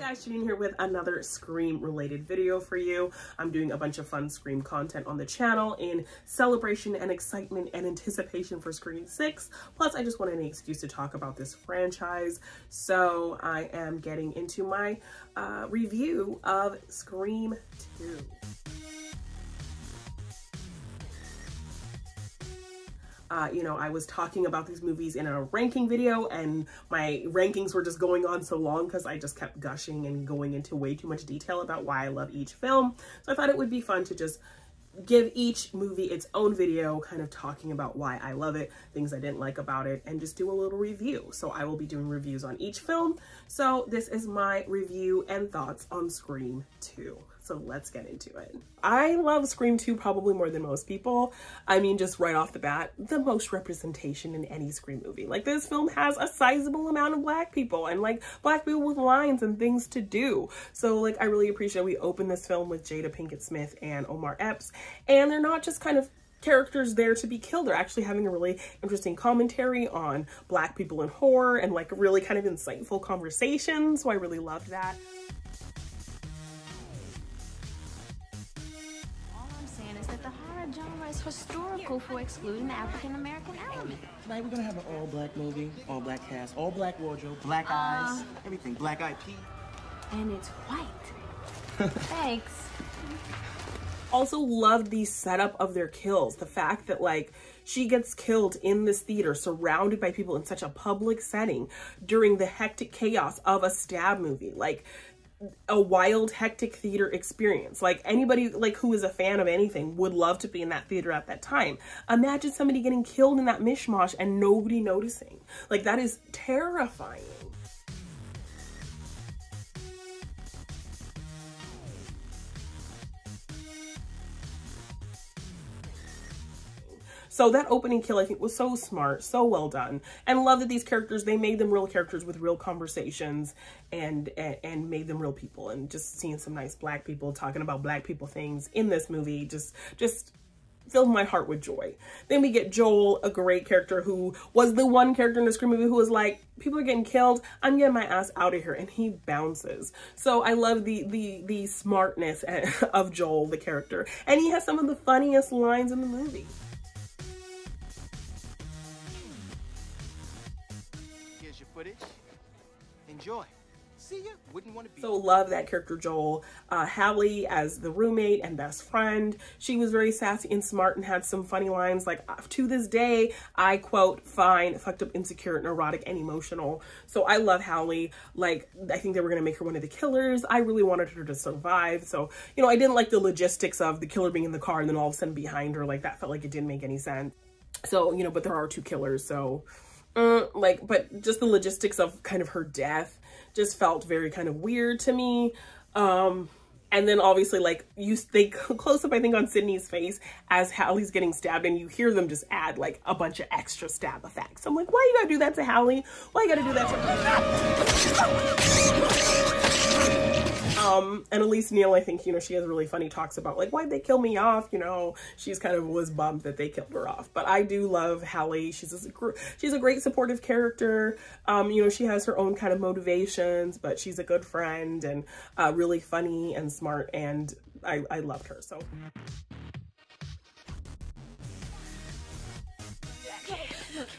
guys, Jeannine here with another Scream related video for you. I'm doing a bunch of fun Scream content on the channel in celebration and excitement and anticipation for Scream 6. Plus, I just wanted an excuse to talk about this franchise. So I am getting into my review of Scream 2. I was talking about these movies in a ranking video and my rankings were just going on so long because I just kept gushing and going into way too much detail about why I love each film. So I thought it would be fun to just give each movie its own video, kind of talking about why I love it, things I didn't like about it, and just do a little review. So I will be doing reviews on each film. So this is my review and thoughts on Scream 2. So let's get into it. I love Scream 2 probably more than most people. I mean, just right off the bat, the most representation in any Scream movie. Like, this film has a sizable amount of Black people and like Black people with lines and things to do. So like, I really appreciate we open this film with Jada Pinkett Smith and Omar Epps, and they're not just kind of characters there to be killed. They're actually having a really interesting commentary on Black people in horror and like really kind of insightful conversations. So I really loved that. The horror genre is historical for excluding the African-American element. Tonight we're gonna have an all-black movie, all-black cast, all-black wardrobe, black eyes, everything, black eyed pea. And it's white. Thanks. Also loved the setup of their kills. The fact that like she gets killed in this theater surrounded by people in such a public setting during the hectic chaos of a stab movie. Like, a wild, hectic theater experience. Like, anybody like who is a fan of anything would love to be in that theater at that time. Imagine somebody getting killed in that mishmash and nobody noticing. Like, that is terrifying. So that opening kill, I think, was so smart, so well done. And love that these characters, they made them real characters with real conversations and made them real people. And just seeing some nice Black people talking about Black people things in this movie just filled my heart with joy. Then we get Joel, a great character who was the one character in the Scream movie who was like, people are getting killed, I'm getting my ass out of here, and he bounces. So I love the smartness of Joel, the character. And he has some of the funniest lines in the movie. Your footage. Enjoy. See ya. Wouldn't want to be. So love that character Joel. Hallie as the roommate and best friend. She was very sassy and smart and had some funny lines like, to this day, I quote, fine, fucked up, insecure, neurotic, and emotional. So I love Hallie. Like, I think they were going to make her one of the killers. I really wanted her to survive. So, you know, I didn't like the logistics of the killer being in the car and then all of a sudden behind her. Like, that felt like it didn't make any sense. So, you know, but there are two killers. So but just the logistics of kind of her death just felt very kind of weird to me. And then obviously like they close up, I think, on Sydney's face as Hallie's getting stabbed, and you hear them just add like a bunch of extra stab effects. I'm like, why you gotta do that to Hallie? Why you gotta do that to and Elise Neal, I think, you know, she has really funny talks about like, why'd they kill me off? You know, she's kind of was bummed that they killed her off. But I do love Hallie. She's a great supportive character. You know, she has her own kind of motivations, but she's a good friend and really funny and smart, and I loved her. So.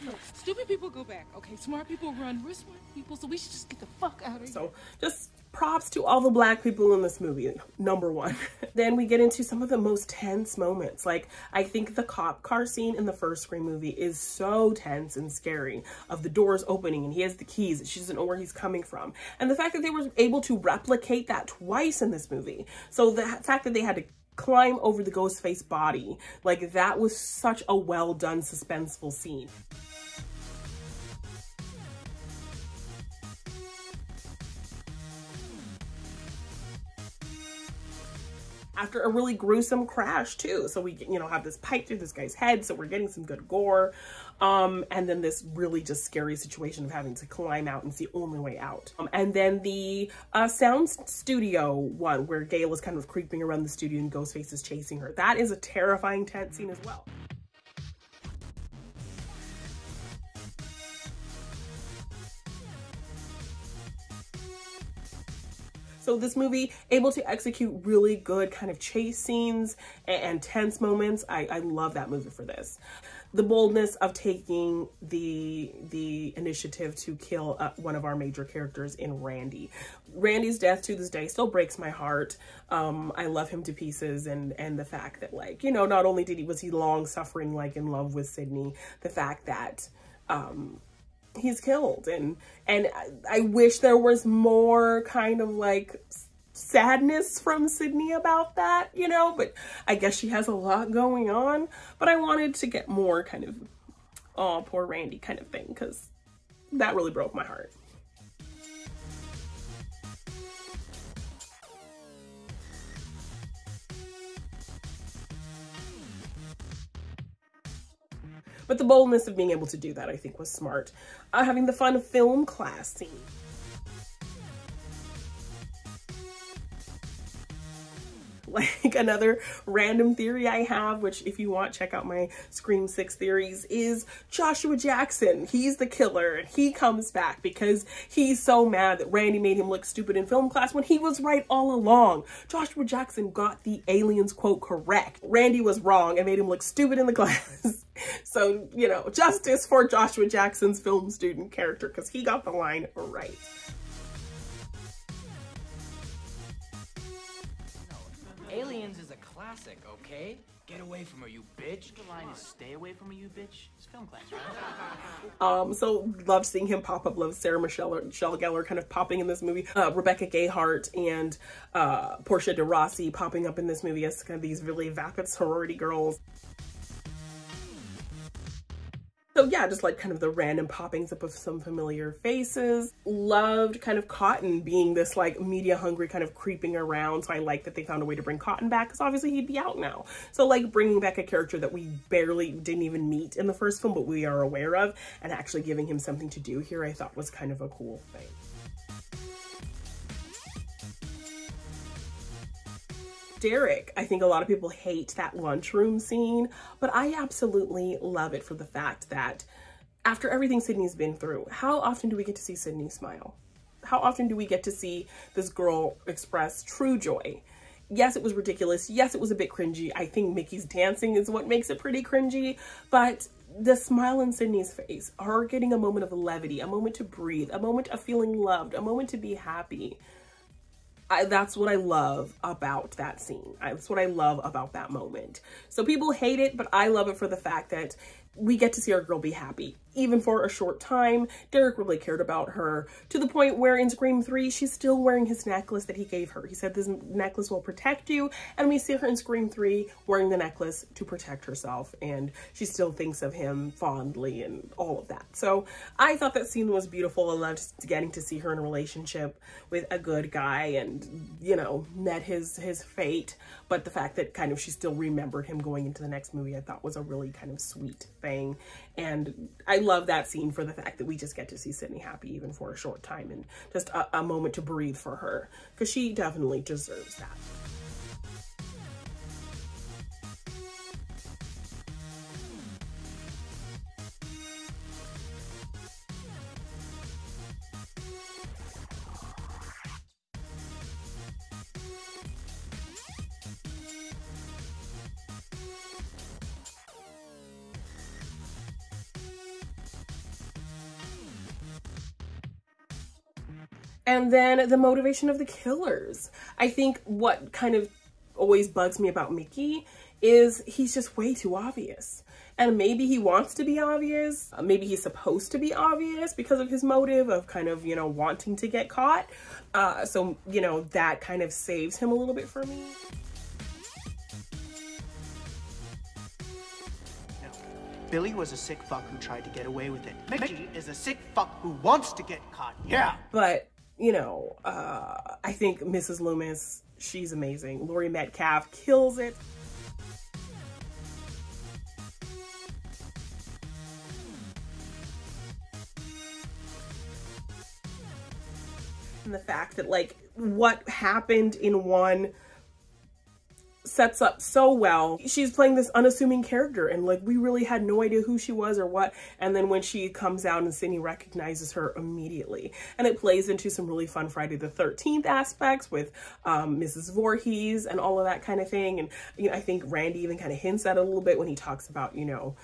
Look, stupid people go back, okay? Smart people run. We're smart people, so we should just get the fuck out of here. So just props to all the Black people in this movie, number one. Then we get into some of the most tense moments. Like, I think the cop car scene in the first Scream movie is so tense and scary, of the doors opening and he has the keys and she doesn't know where he's coming from. And the fact that they were able to replicate that twice in this movie. So the fact that they had to climb over the Ghostface body, like, that was such a well done suspenseful scene. After a really gruesome crash too. So we, you know, have this pipe through this guy's head, so we're getting some good gore. And then this really just scary situation of having to climb out and it's the only way out. And then the sound studio one where Gail is kind of creeping around the studio and Ghostface is chasing her. That is a terrifying, tense scene as well. So this movie able to execute really good kind of chase scenes and tense moments. I love that movie for this. The boldness of taking the initiative to kill one of our major characters in Randy. Randy's death to this day still breaks my heart. I love him to pieces, and the fact that, like, you know, not only was he long suffering, like, in love with Sydney, the fact that he's killed, and I wish there was more kind of like sadness from Sydney about that, you know, but I guess she has a lot going on. But I wanted to get more kind of, oh, poor Randy kind of thing, because that really broke my heart. But the boldness of being able to do that, I think, was smart. Having the fun film class scene. Like, another random theory I have, which if you want, check out my Scream 6 theories, is Joshua Jackson. He's the killer, and he comes back because he's so mad that Randy made him look stupid in film class when he was right all along. Joshua Jackson got the aliens quote correct. Randy was wrong and made him look stupid in the class. So, you know, justice for Joshua Jackson's film student character, because he got the line right. Aliens is a classic, okay? Get away from her, you bitch. The line is stay away from her, you bitch. It's film class, right? So loved seeing him pop up. Loved Sarah Michelle Gellar kind of popping in this movie. Rebecca Gayheart and Portia de Rossi popping up in this movie as kind of these really vapid sorority girls. So yeah, just like kind of the random poppings up of some familiar faces. Loved kind of Cotton being this like media hungry kind of creeping around. So I like that they found a way to bring Cotton back, because obviously he'd be out now. So like bringing back a character that we barely didn't even meet in the first film, but we are aware of, and actually giving him something to do here, I thought was kind of a cool thing. Derek, I think a lot of people hate that lunchroom scene, but I absolutely love it for the fact that after everything Sydney's been through, how often do we get to see Sydney smile? How often do we get to see this girl express true joy? Yes, it was ridiculous. Yes, it was a bit cringy. I think Mickey's dancing is what makes it pretty cringy, but the smile on Sydney's face, her getting a moment of levity, a moment to breathe, a moment of feeling loved, a moment to be happy. That's what I love about that scene. That's what I love about that moment. So people hate it, but I love it for the fact that we get to see our girl be happy. Even for a short time, Derek really cared about her, to the point where in Scream 3, she's still wearing his necklace that he gave her. He said this necklace will protect you, and we see her in Scream 3 wearing the necklace to protect herself, and she still thinks of him fondly and all of that. So I thought that scene was beautiful. I loved getting to see her in a relationship with a good guy and, you know, met his fate, but the fact that kind of she still remembered him going into the next movie, I thought was a really kind of sweet thing. And I love that scene for the fact that we just get to see Sydney happy even for a short time, and just a moment to breathe for her, because she definitely deserves that. And then the motivation of the killers. I think what kind of always bugs me about Mickey is he's just way too obvious. And maybe he wants to be obvious. Maybe he's supposed to be obvious because of his motive of kind of, you know, wanting to get caught. So, you know, that kind of saves him a little bit for me. Billy was a sick fuck who tried to get away with it. Mickey is a sick fuck who wants to get caught. Yeah. But, you know, I think Mrs. Loomis, she's amazing. Laurie Metcalf kills it. And the fact that, like, what happened in one sets up so well. She's playing this unassuming character, and like we really had no idea who she was or what, and then when she comes out and Sydney recognizes her immediately. And it plays into some really fun Friday the 13th aspects with Mrs. Voorhees and all of that kind of thing. And you know, I think Randy even kind of hints at it a little bit when he talks about, you know,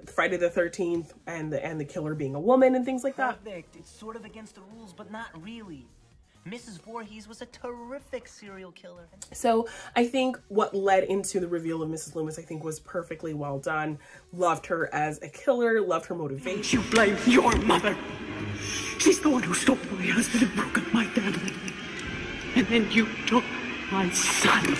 Friday the 13th and the killer being a woman and things like that. Perfect. It's sort of against the rules, but not really. Mrs. Voorhees was a terrific serial killer. So I think what led into the reveal of Mrs. Loomis, I think, was perfectly well done. Loved her as a killer, loved her motivation. You blame your mother. She's the one who stole my husband and broke up my family. And then you took my son.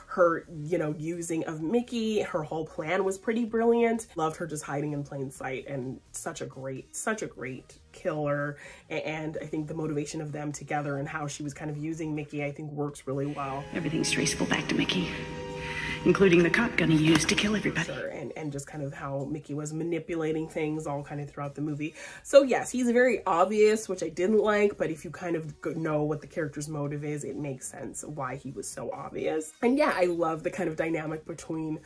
Her, you know, using of Mickey, her whole plan was pretty brilliant. Loved her just hiding in plain sight, and such a great killer. And I think the motivation of them together and how she was kind of using Mickey, I think works really well. Everything's traceable back to Mickey, including the cop gun he used to kill everybody. Sure. And just kind of how Mickey was manipulating things all kind of throughout the movie. So yes, he's very obvious, which I didn't like, but if you kind of know what the character's motive is, it makes sense why he was so obvious. And yeah, I love the kind of dynamic between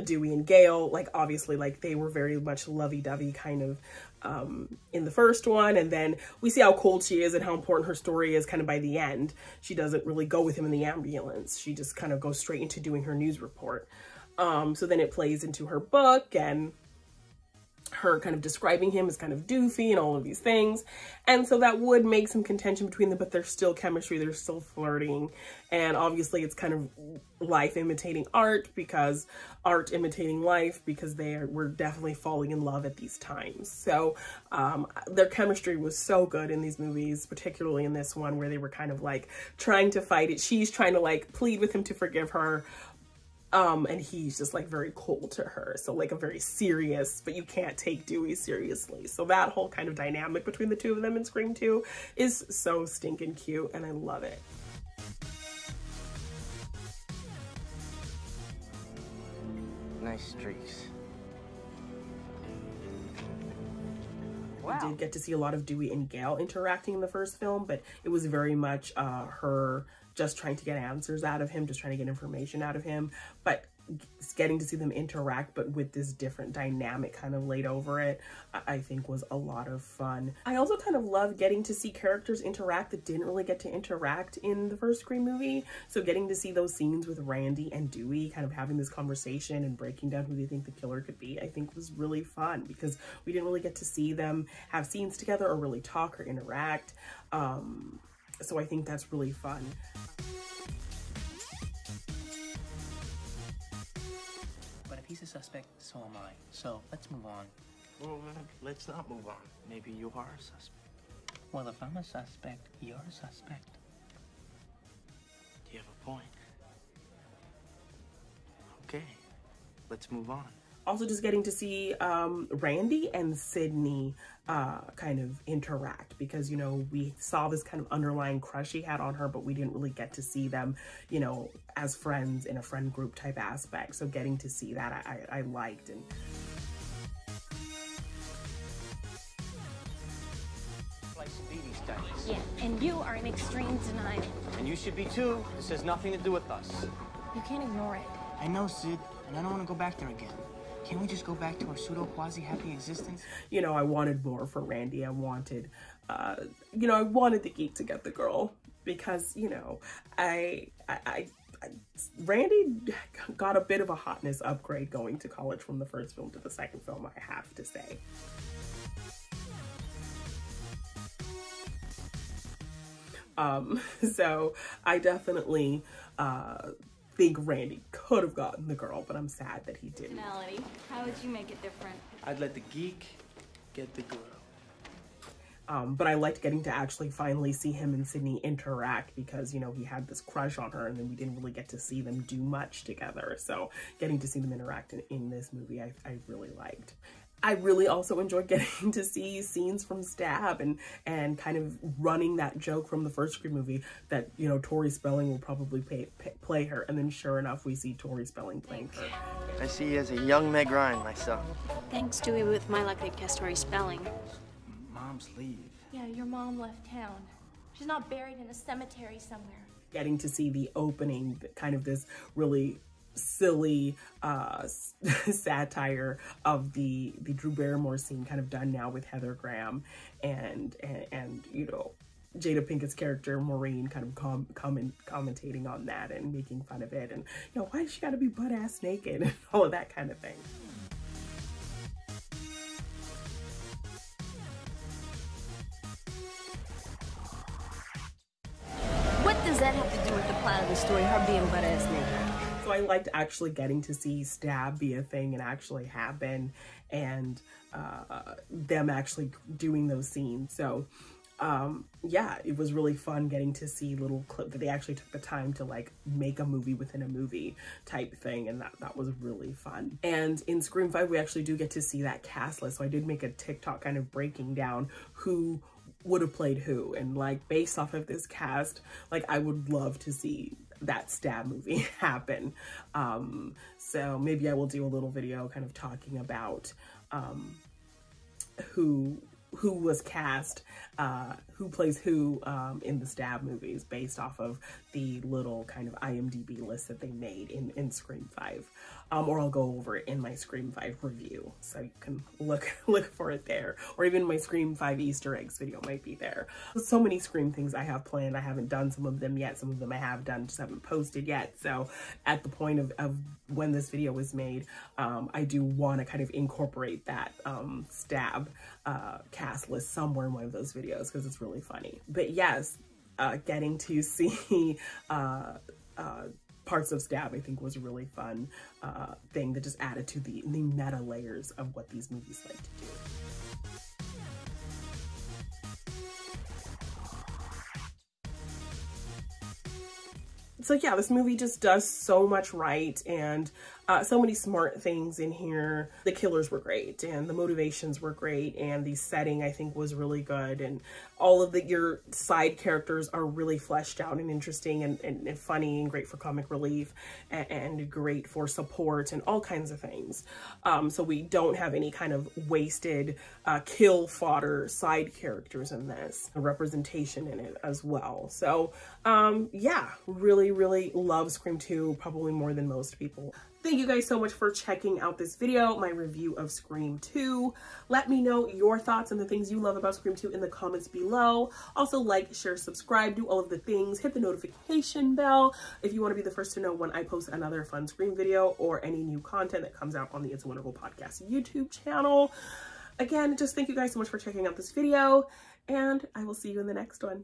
Dewey and Gail. Like obviously, like they were very much lovey-dovey kind of in the first one, and then we see how cold she is and how important her story is kind of by the end. She doesn't really go with him in the ambulance. She just kind of goes straight into doing her news report. So then it plays into her book and her kind of describing him as kind of doofy and all of these things. And so that would make some contention between them, but there's still chemistry, they're still flirting. And obviously it's kind of life imitating art, because art imitating life, because were definitely falling in love at these times. So their chemistry was so good in these movies, particularly in this one where they were kind of like trying to fight it. She's trying to like plead with him to forgive her. And he's just like very cold to her. So like a very serious, but you can't take Dewey seriously. So that whole kind of dynamic between the two of them in Scream 2 is so stinking cute, and I love it. Nice streaks. Wow. We did get to see a lot of Dewey and Gail interacting in the first film, but it was very much her just trying to get answers out of him, just trying to get information out of him, but getting to see them interact, but with this different dynamic kind of laid over it, I think was a lot of fun. I also kind of love getting to see characters interact that didn't really get to interact in the first Scream movie. So getting to see those scenes with Randy and Dewey kind of having this conversation and breaking down who they think the killer could be, I think was really fun, because we didn't really get to see them have scenes together or really talk or interact. So I think that's really fun. But if he's a suspect, so am I. So let's move on. Well, let's not move on. Maybe you are a suspect. Well, if I'm a suspect, you're a suspect. You have a point. Okay, let's move on. Also just getting to see Randy and Sydney kind of interact, because, you know, we saw this kind of underlying crush he had on her, but we didn't really get to see them, you know, as friends in a friend group type aspect. So getting to see that I liked. And Yeah, and you are in extreme denial. And you should be too. This has nothing to do with us. You can't ignore it. I know, Sid, and I don't want to go back there again. Can't we just go back to our pseudo-quasi-happy existence? You know, I wanted more for Randy. I wanted, you know, I wanted the geek to get the girl, because, you know, Randy got a bit of a hotness upgrade going to college from the first film to the second film, I have to say. So I definitely, think Randy could have gotten the girl, but I'm sad that he didn't. Personality. How would you make it different? I'd let the geek get the girl. But I liked getting to actually finally see him and Sydney interact, because, you know, he had this crush on her and then we didn't really get to see them do much together. So getting to see them interact in this movie, I really liked. I really also enjoyed getting to see scenes from Stab and kind of running that joke from the first Scream movie that, you know, Tori Spelling will probably play her. And then sure enough, we see Tori Spelling playing her. I see you as a young Meg Ryan myself. Thanks, Dewey. With my luck, I'd guess Tori Spelling. Mom's leave. Yeah, your mom left town. She's not buried in a cemetery somewhere. Getting to see the opening, kind of this really silly satire of the Drew Barrymore scene, kind of done now with Heather Graham and you know, Jada Pinkett's character Maureen kind of commentating on that and making fun of it, and you know, why does she gotta be butt-ass naked and all of that kind of thing. What does that have to do with the plot of the story, her being butt-ass naked? So I liked actually getting to see stab be a thing and actually happen, and them actually doing those scenes. So yeah, it was really fun getting to see little clip that they actually took the time to like make a movie within a movie type thing, and that was really fun. And in Scream 5 we actually do get to see that cast list, so I did make a TikTok kind of breaking down who would have played who, and like based off of this cast, like I would love to see that stab movie happen. So maybe I will do a little video kind of talking about who was cast, who plays who in the stab movies based off of the little kind of IMDb list that they made in Scream 5. Or I'll go over it in my Scream 5 review, so you can look for it there. Or even my Scream 5 Easter eggs video might be there. So many Scream things I have planned. I haven't done some of them yet. Some of them I have done, just haven't posted yet. So at the point of when this video was made, I do want to kind of incorporate that stab cast list somewhere in one of those videos because it's really funny. But yes, getting to see parts of Stab I think was a really fun thing that just added to the meta layers of what these movies like to do. So yeah, this movie just does so much right, and so many smart things in here. The killers were great, and the motivations were great, and the setting I think was really good, and all of your side characters are really fleshed out and interesting and funny and great for comic relief and great for support and all kinds of things. So we don't have any kind of wasted kill fodder side characters in this. A representation in it as well. So yeah, really love Scream 2, probably more than most people. Thank you guys so much for checking out this video, my review of Scream 2. Let me know your thoughts and the things you love about Scream 2 in the comments below. Also like, share, subscribe, do all of the things. Hit the notification bell if you want to be the first to know when I post another fun Scream video or any new content that comes out on the It's a Wonderful Podcast YouTube channel. Again, just thank you guys so much for checking out this video, and I will see you in the next one.